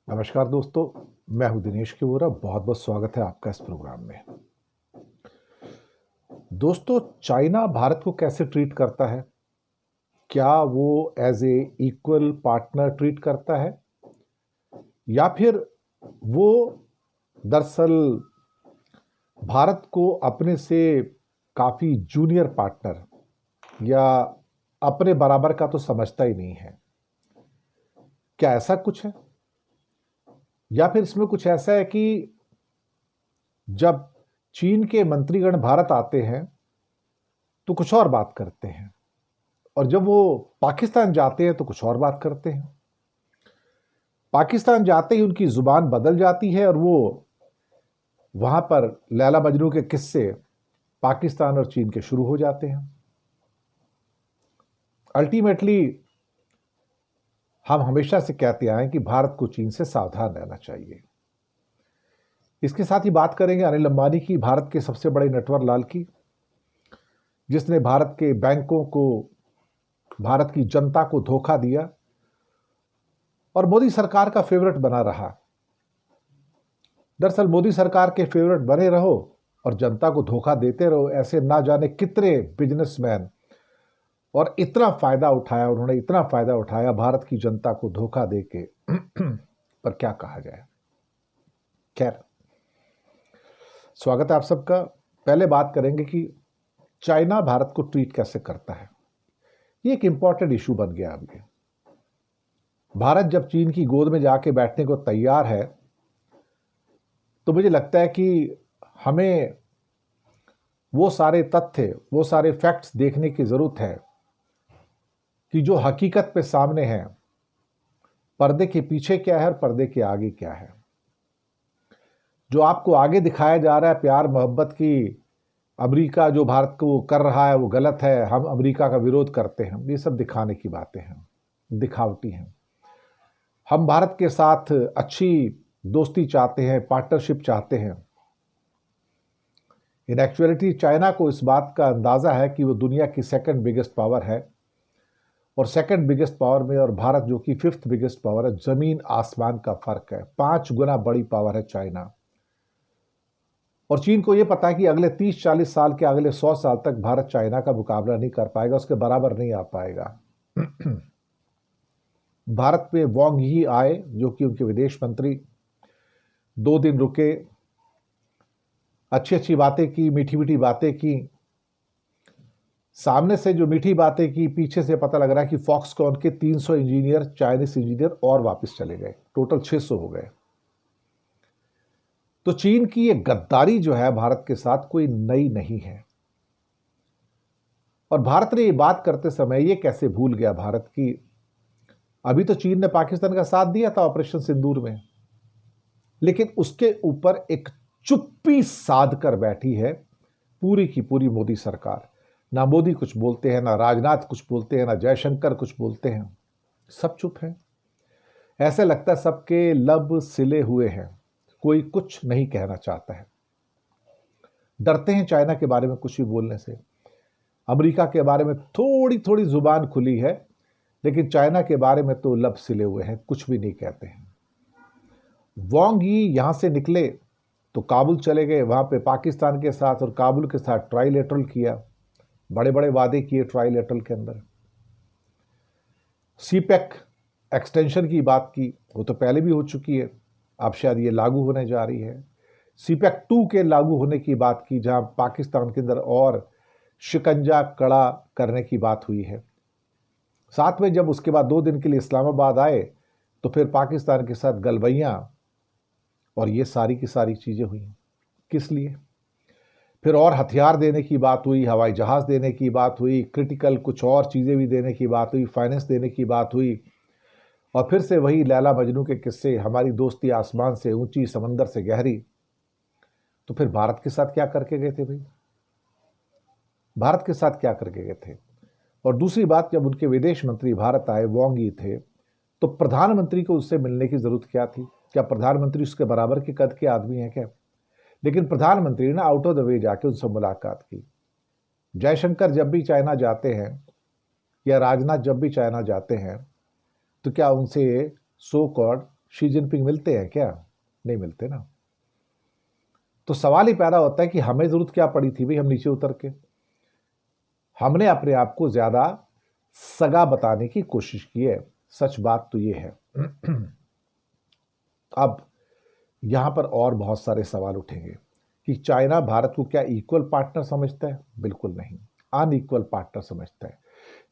नमस्कार दोस्तों, मैं हूं दिनेश किवोरा। बहुत बहुत स्वागत है आपका इस प्रोग्राम में। दोस्तों, चाइना भारत को कैसे ट्रीट करता है? क्या वो as a equal partner treat करता है या फिर वो दरअसल भारत को अपने से काफी जूनियर पार्टनर या अपने बराबर का तो समझता ही नहीं है? क्या ऐसा कुछ है या फिर इसमें कुछ ऐसा है कि जब चीन के मंत्रीगण भारत आते हैं तो कुछ और बात करते हैं और जब वो पाकिस्तान जाते हैं तो कुछ और बात करते हैं? पाकिस्तान जाते ही उनकी जुबान बदल जाती है और वो वहां पर लैला मजनू के किस्से पाकिस्तान और चीन के शुरू हो जाते हैं। अल्टीमेटली हम हमेशा से कहते आए कि भारत को चीन से सावधान रहना चाहिए। इसके साथ ही बात करेंगे अनिल अंबानी की, भारत के सबसे बड़े नटवर लाल की, जिसने भारत के बैंकों को, भारत की जनता को धोखा दिया और मोदी सरकार का फेवरेट बना रहा। दरअसल मोदी सरकार के फेवरेट बने रहो और जनता को धोखा देते रहो, ऐसे ना जाने कितने बिजनेसमैन और इतना फायदा उठाया उन्होंने, इतना फायदा उठाया भारत की जनता को धोखा देके पर क्या कहा जाए। खैर, स्वागत है आप सबका। पहले बात करेंगे कि चाइना भारत को ट्रीट कैसे करता है। ये एक इंपॉर्टेंट इशू बन गया अभी। भारत जब चीन की गोद में जाके बैठने को तैयार है तो मुझे लगता है कि हमें वो सारे तथ्य, वो सारे फैक्ट्स देखने की जरूरत है कि जो हकीकत पे सामने है, पर्दे के पीछे क्या है और पर्दे के आगे क्या है। जो आपको आगे दिखाया जा रहा है प्यार मोहब्बत की, अमेरिका जो भारत को कर रहा है वो गलत है, हम अमेरिका का विरोध करते हैं, ये सब दिखाने की बातें हैं, दिखावटी हैं। हम भारत के साथ अच्छी दोस्ती चाहते हैं, पार्टनरशिप चाहते हैं। इन एक्चुअलिटी चाइना को इस बात का अंदाजा है कि वो दुनिया की सेकंड बिगेस्ट पावर है और सेकंड बिगेस्ट पावर में और भारत जो कि फिफ्थ बिगेस्ट पावर है, जमीन आसमान का फर्क है। 5 गुना बड़ी पावर है चाइना। और चीन को यह पता है कि अगले 30-40 साल के, अगले 100 साल तक भारत चाइना का मुकाबला नहीं कर पाएगा, उसके बराबर नहीं आ पाएगा। भारत में वांग ही आए, जो कि उनके विदेश मंत्री, 2 दिन रुके, अच्छी अच्छी बातें की, मीठी मीठी बातें की। सामने से जो मीठी बातें की, पीछे से पता लग रहा है कि फॉक्सकॉन के 300 इंजीनियर, चाइनीज इंजीनियर और वापस चले गए, टोटल 600 हो गए। तो चीन की ये गद्दारी जो है भारत के साथ कोई नई नहीं है। और भारत ने ये बात करते समय ये कैसे भूल गया भारत की, अभी तो चीन ने पाकिस्तान का साथ दिया था ऑपरेशन सिंदूर में, लेकिन उसके ऊपर एक चुप्पी साध कर बैठी है पूरी की पूरी मोदी सरकार। ना मोदी कुछ बोलते हैं, ना राजनाथ कुछ बोलते हैं, ना जयशंकर कुछ बोलते हैं, सब चुप हैं। ऐसे लगता है सबके लब सिले हुए हैं, कोई कुछ नहीं कहना चाहता है। डरते हैं चाइना के बारे में कुछ भी बोलने से। अमेरिका के बारे में थोड़ी थोड़ी जुबान खुली है, लेकिन चाइना के बारे में तो लब सिले हुए हैं, कुछ भी नहीं कहते हैं। वांग यी यहां से निकले तो काबुल चले गए, वहां पे पाकिस्तान के साथ और काबुल के साथ ट्राइलेटरल किया, बड़े बड़े वादे किए ट्राइलेटरल के अंदर। सीपेक एक्सटेंशन की बात की, वो तो पहले भी हो चुकी है, अब शायद ये लागू होने जा रही है। सीपेक 2 के लागू होने की बात की, जहां पाकिस्तान के अंदर और शिकंजा कड़ा करने की बात हुई है। साथ में जब उसके बाद 2 दिन के लिए इस्लामाबाद आए तो फिर पाकिस्तान के साथ गलवैयां और ये सारी की सारी चीजें हुई। किस लिए? फिर और हथियार देने की बात हुई, हवाई जहाज देने की बात हुई, क्रिटिकल कुछ और चीजें भी देने की बात हुई, फाइनेंस देने की बात हुई। और फिर से वही लैला मजनू के किस्से, हमारी दोस्ती आसमान से ऊंची समंदर से गहरी। तो फिर भारत के साथ क्या करके गए थे भाई? भारत के साथ क्या करके गए थे? और दूसरी बात, जब उनके विदेश मंत्री भारत आए, वांग यी थे, तो प्रधानमंत्री को उससे मिलने की जरूरत क्या थी? क्या प्रधानमंत्री उसके बराबर के कद के आदमी है क्या? लेकिन प्रधानमंत्री ने आउट ऑफ द वे जाके उनसे मुलाकात की। जयशंकर जब भी चाइना जाते हैं या राजनाथ जब भी चाइना जाते हैं तो क्या उनसे सो कॉल्ड शी जिनपिंग मिलते हैं क्या? नहीं मिलते ना। तो सवाल ही पैदा होता है कि हमें जरूरत क्या पड़ी थी भाई हम नीचे उतर के? हमने अपने आप को ज्यादा सगा बताने की कोशिश की है। सच बात तो ये है। अब यहां पर और बहुत सारे सवाल उठेंगे कि चाइना भारत को क्या इक्वल पार्टनर समझता है? बिल्कुल नहीं, अनइक्वल पार्टनर समझता है।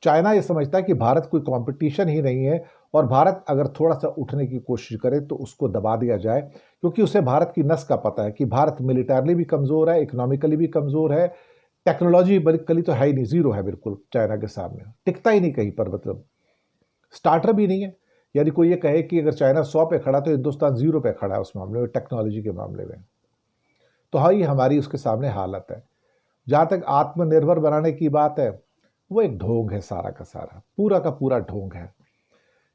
चाइना ये समझता है कि भारत कोई कंपटीशन ही नहीं है और भारत अगर थोड़ा सा उठने की कोशिश करे तो उसको दबा दिया जाए, क्योंकि उसे भारत की नस का पता है कि भारत मिलिटरली भी कमजोर है, इकोनॉमिकली भी कमजोर है, टेक्नोलॉजी कली तो है ही नहीं, जीरो है बिल्कुल चाइना के सामने, टिकता ही नहीं कहीं पर, मतलब स्टार्टर भी नहीं है। यानी कोई ये कहे कि अगर चाइना 100 पे खड़ा तो हिंदुस्तान 0 पे खड़ा है उस मामले में, टेक्नोलॉजी के मामले में। तो हाँ, ये हमारी उसके सामने हालत है। जहां तक आत्मनिर्भर बनाने की बात है, वो एक ढोंग है, सारा का सारा, पूरा का पूरा ढोंग है।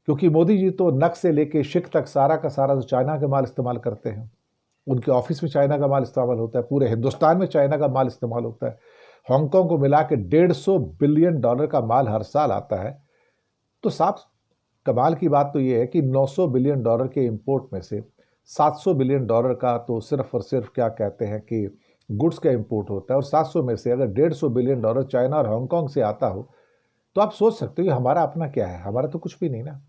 क्योंकि मोदी जी तो नक से लेके शिक तक सारा का सारा तो चाइना का माल इस्तेमाल करते हैं। उनके ऑफिस में चाइना का माल इस्तेमाल होता है, पूरे हिंदुस्तान में चाइना का माल इस्तेमाल होता है। हांगकांग को मिला के $150 बिलियन का माल हर साल आता है। तो साफ कमाल की बात तो यह है कि $900 बिलियन के इंपोर्ट में से $700 बिलियन का तो सिर्फ और सिर्फ क्या कहते हैं कि गुड्स का इंपोर्ट होता है, और 700 में से अगर $150 बिलियन चाइना और हांगकांग से आता हो तो आप सोच सकते हो कि हमारा अपना क्या है? हमारा तो कुछ भी नहीं ना।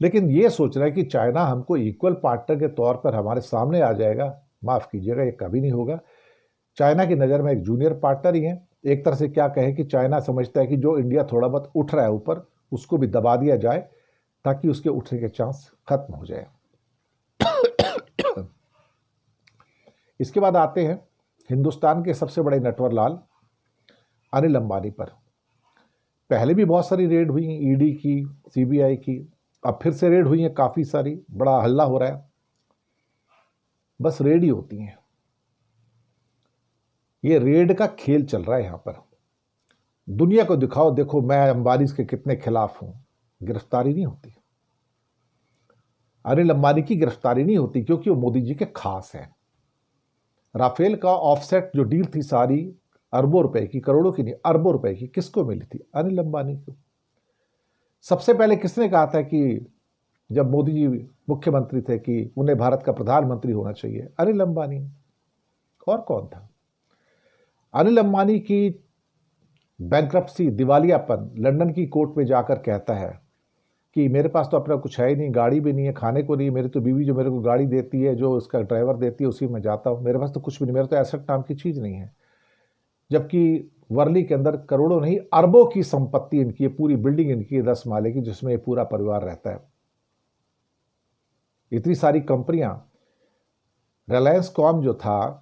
लेकिन ये सोच रहा है कि चाइना हमको इक्वल पार्टनर के तौर पर हमारे सामने आ जाएगा, माफ कीजिएगा, ये कभी नहीं होगा। चाइना की नज़र में एक जूनियर पार्टनर ही है। एक तरह से क्या कहे कि चाइना समझता है कि जो इंडिया थोड़ा बहुत उठ रहा है ऊपर, उसको भी दबा दिया जाए ताकि उसके उठने के चांस खत्म हो जाए। इसके बाद आते हैं हिंदुस्तान के सबसे बड़े नटवर लाल अनिल अंबानी पर। पहले भी बहुत सारी रेड हुई, ईडी की, सीबीआई की, अब फिर से रेड हुई है काफी सारी, बड़ा हल्ला हो रहा है। बस रेड ही होती हैं, ये रेड का खेल चल रहा है यहां पर। दुनिया को दिखाओ, देखो मैं अंबानी के कितने खिलाफ हूं, गिरफ्तारी नहीं होती। अनिल अंबानी की गिरफ्तारी नहीं होती क्योंकि वो मोदी जी के खास हैं। राफेल का ऑफसेट जो डील थी सारी अरबों रुपए की, करोड़ों की नहीं, अरबों रुपए की, किसको मिली थी? अनिल अंबानी को। सबसे पहले किसने कहा था कि जब मोदी जी मुख्यमंत्री थे कि उन्हें भारत का प्रधानमंत्री होना चाहिए? अनिल अंबानी। और कौन था? अनिल अंबानी की बैंक्रप्सी, दिवालियापन, लंदन की कोर्ट में जाकर कहता है कि मेरे पास तो अपना कुछ है ही नहीं, गाड़ी भी नहीं है, खाने को नहीं, मेरी तो बीवी जो मेरे को गाड़ी देती है, जो उसका ड्राइवर देती है, उसी में जाता हूँ, मेरे पास तो कुछ भी नहीं, मेरा तो एसेट नाम की चीज़ नहीं है। जबकि वर्ली के अंदर करोड़ों नहीं अरबों की संपत्ति इनकी है, पूरी बिल्डिंग इनकी है 10 माले की, जिसमें ये पूरा परिवार रहता है। इतनी सारी कंपनियां, रिलायंस कॉम जो था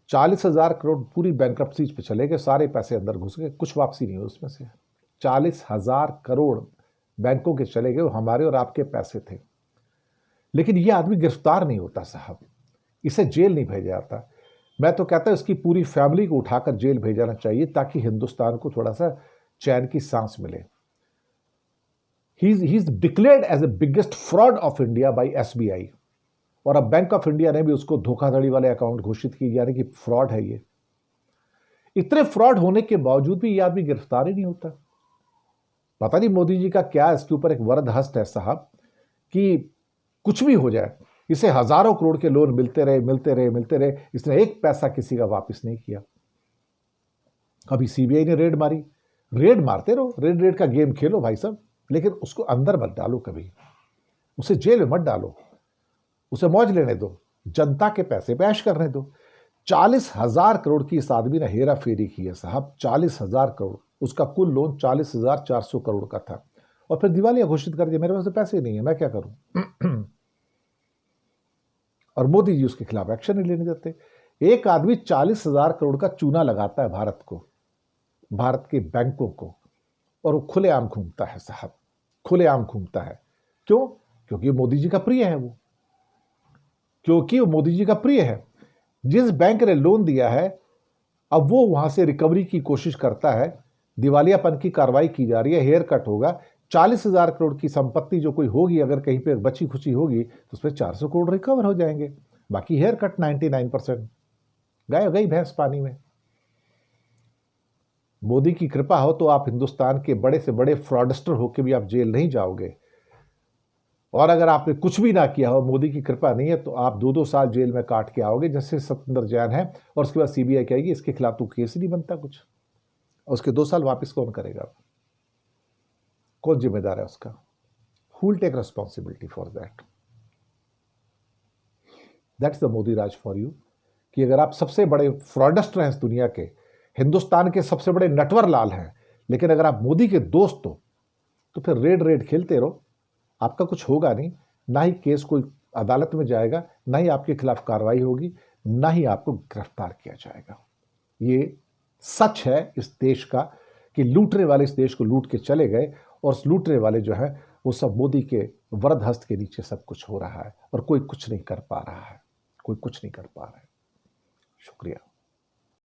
40,000 करोड़ पूरी बैंक्रप्सी पे चले गए, सारे पैसे अंदर घुस गए, कुछ वापसी नहीं हुई उसमें से। 40,000 करोड़ बैंकों के चले गए, वो हमारे और आपके पैसे थे। लेकिन ये आदमी गिरफ्तार नहीं होता साहब, इसे जेल नहीं भेजा जाता। मैं तो कहता हूं इसकी पूरी फैमिली को उठाकर जेल भेजाना चाहिए ताकि हिंदुस्तान को थोड़ा सा चैन की सांस मिले। He is declared as the biggest fraud of India by SBI, और अब बैंक ऑफ इंडिया ने भी उसको धोखाधड़ी वाले अकाउंट घोषित किए, यानी कि फ्रॉड है ये। इतने फ्रॉड होने के बावजूद भी ये आदमी गिरफ्तार ही नहीं होता। पता नहीं मोदी जी का क्या इसके ऊपर एक वरद हस्त है साहब कि कुछ भी हो जाए, इसे हजारों करोड़ के लोन मिलते रहे मिलते रहे मिलते रहे, इसने एक पैसा किसी का वापस नहीं किया। कभी सीबीआई ने रेड मारी, रेड मारते रहो, रेड रेड का गेम खेलो भाई साहब, लेकिन उसको अंदर मत डालो, कभी उसे जेल में मत डालो, उसे मौज लेने दो, जनता के पैसे पे ऐश करने दो। 40,000 करोड़ की इस आदमी ने हेरा फेरी की है साहब, 40,000 करोड़। उसका कुल लोन 40,400 करोड़ का था, और फिर दिवालिया घोषित कर दिया, मेरे पास तो पैसे नहीं है, मैं क्या करूं? और मोदी जी उसके खिलाफ एक्शन नहीं लेने देते। एक आदमी 40,000 करोड़ का चूना लगाता है भारत को, भारत के बैंकों को, और वो खुलेआम घूमता है साहब, खुलेआम घूमता है। क्यों? क्योंकि मोदी जी का प्रिय है वो, क्योंकि वो मोदी जी का प्रिय है। जिस बैंक ने लोन दिया है, अब वो वहां से रिकवरी की कोशिश करता है, दिवालियापन की कार्रवाई की जा रही है, हेयर कट होगा। 40,000 करोड़ की संपत्ति जो कोई होगी, अगर कहीं पे बची खुची होगी तो उसमें 400 करोड़ रिकवर हो जाएंगे, बाकी हेयर कट 99%, गए गई भैंस पानी में। मोदी की कृपा हो तो आप हिंदुस्तान के बड़े से बड़े फ्रॉडस्टर होकर भी आप जेल नहीं जाओगे। और अगर आपने कुछ भी ना किया हो, मोदी की कृपा नहीं है, तो आप 2-2 साल जेल में काट के आओगे, जैसे सत्येंद्र जैन है, और उसके बाद सीबीआई कहेगी इसके खिलाफ तो केस ही नहीं बनता कुछ। उसके 2 साल वापस कौन करेगा? कौन जिम्मेदार है उसका? Who will take responsibility for that? That's the Modi raj for you. कि अगर आप सबसे बड़े फ्रॉडस्ट हैं इस दुनिया के, हिंदुस्तान के सबसे बड़े नटवर लाल हैं, लेकिन अगर आप मोदी के दोस्त हो, तो फिर रेड रेड खेलते रहो, आपका कुछ होगा नहीं। ना ही केस कोई अदालत में जाएगा, ना ही आपके खिलाफ कार्रवाई होगी, ना ही आपको गिरफ्तार किया जाएगा। ये सच है इस देश का कि लूटने वाले इस देश को लूट के चले गए, और उस लूटने वाले जो है वो सब मोदी के वरद हस्त के नीचे सब कुछ हो रहा है, और कोई कुछ नहीं कर पा रहा है, कोई कुछ नहीं कर पा रहा है। शुक्रिया।